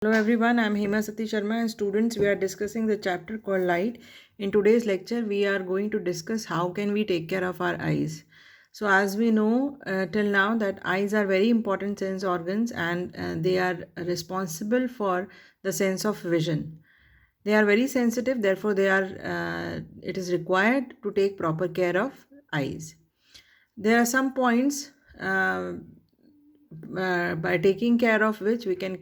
Hello everyone, I am Hema Sati Sharma and students, we are discussing the chapter called light. In today's lecture, we are going to discuss how can we take care of our eyes. So as we know till now that eyes are very important sense organs and they are responsible for the sense of vision. They are very sensitive, therefore it is required to take proper care of eyes. There are some points by taking care of which we can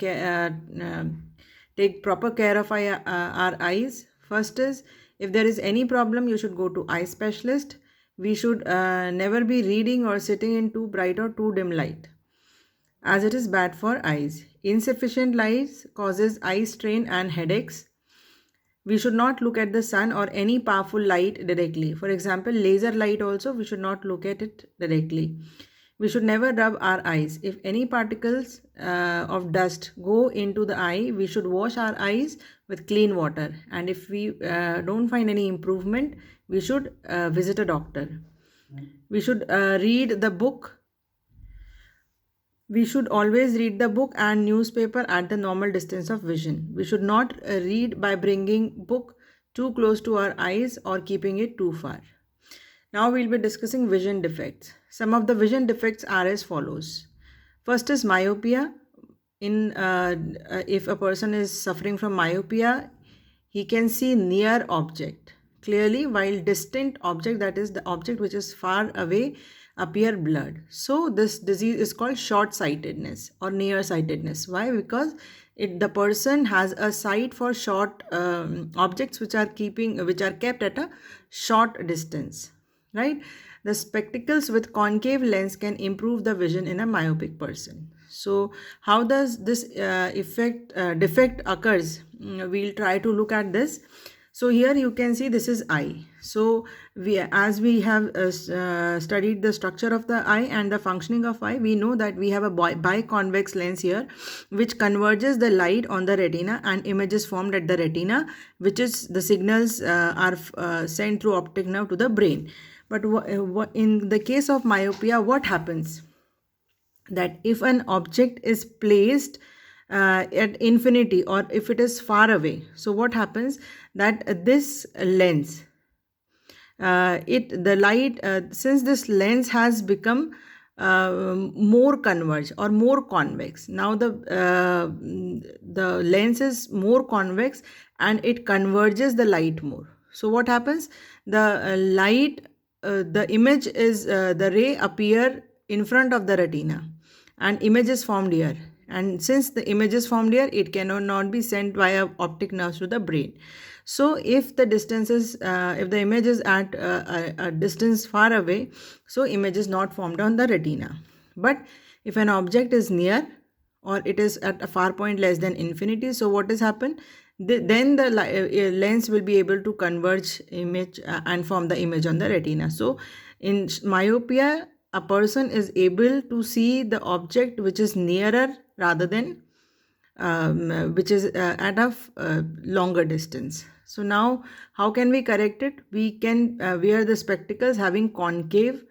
take proper care of our eyes. First is, if there is any problem, you should go to eye specialist. We should never be reading or sitting in too bright or too dim light, as it is bad for eyes. Insufficient light causes eye strain and headaches. We should not look at the sun or any powerful light directly. For example, laser light also, we should not look at it directly. We should never rub our eyes. If any particles of dust go into the eye, we should wash our eyes with clean water. And if we don't find any improvement, we should visit a doctor. We should read the book. We should always read the book and newspaper at the normal distance of vision. We should not read by bringing book too close to our eyes or keeping it too far. Now we'll be discussing vision defects. Some of the vision defects are as follows. First is myopia. If a person is suffering from myopia, he can see near object clearly, while distant object, that is the object which is far away, appear blurred. So this disease is called short-sightedness or near-sightedness. Why? Because the person has a sight for short objects which are kept at a short distance, right? The spectacles with concave lens can improve the vision in a myopic person. So how does this defect occurs? We'll try to look at this. So here you can see this is eye. So as we have studied the structure of the eye and the functioning of eye, we know that we have a biconvex lens here which converges the light on the retina and images formed at the retina, which is the signals are sent through optic nerve to the brain. But in the case of myopia, what happens? That if an object is placed at infinity or if it is far away, so what happens that this lens since this lens has become more converged or more convex, now the lens is more convex and it converges the light more. So what happens, the image is the ray appear in front of the retina and image is formed here, and since the image is formed here, it cannot not be sent via optic nerves to the brain. So if the image is at a distance far away, so image is not formed on the retina. But if an object is near or it is at a far point less than infinity, so what has happened? Then the lens will be able to converge image and form the image on the retina. So in myopia, a person is able to see the object which is nearer rather than which is at a longer distance. So now how can we correct it? We can wear the spectacles having concave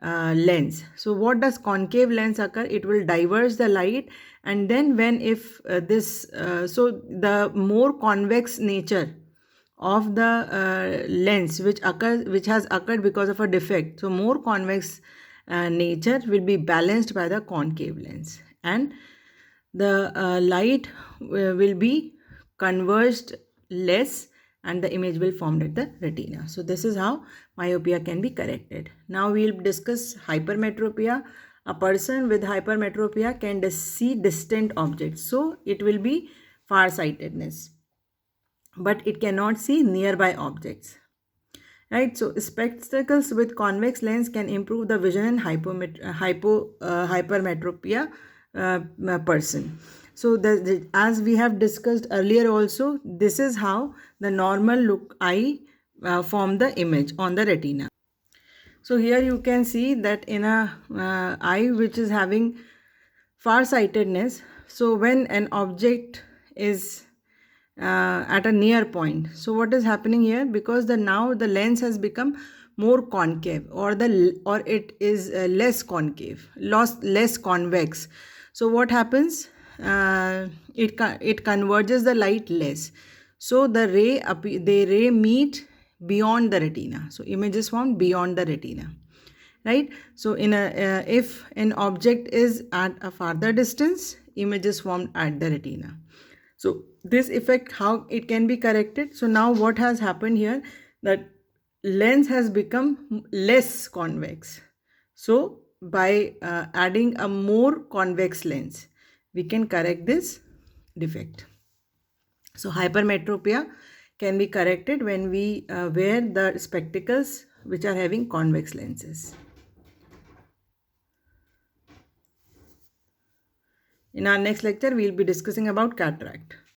lens. So what does concave lens occur? It will diverge the light, and then so the more convex nature of the lens which has occurred because of a defect, so more convex nature will be balanced by the concave lens, and the light will be converged less and the image will form at the retina. So this is how myopia can be corrected. Now we will discuss hypermetropia. A person with hypermetropia can see distant objects, so it will be farsightedness, but it cannot see nearby objects, right? So spectacles with convex lens can improve the vision in hypermetropia person. So as we have discussed earlier also, this is how the normal eye form the image on the retina. So here you can see that in a eye which is having farsightedness, so when an object is at a near point, so what is happening here? Because now the lens has become more concave or it is less concave, less convex. So what happens? it converges the light less. So the ray meet beyond the retina. So image is formed beyond the retina, right? So if an object is at a farther distance, image is formed at the retina. So this effect, how it can be corrected? So now what has happened here, that lens has become less convex. So by adding a more convex lens, we can correct this defect. So hypermetropia can be corrected when we wear the spectacles which are having convex lenses. In our next lecture, we will be discussing about cataract.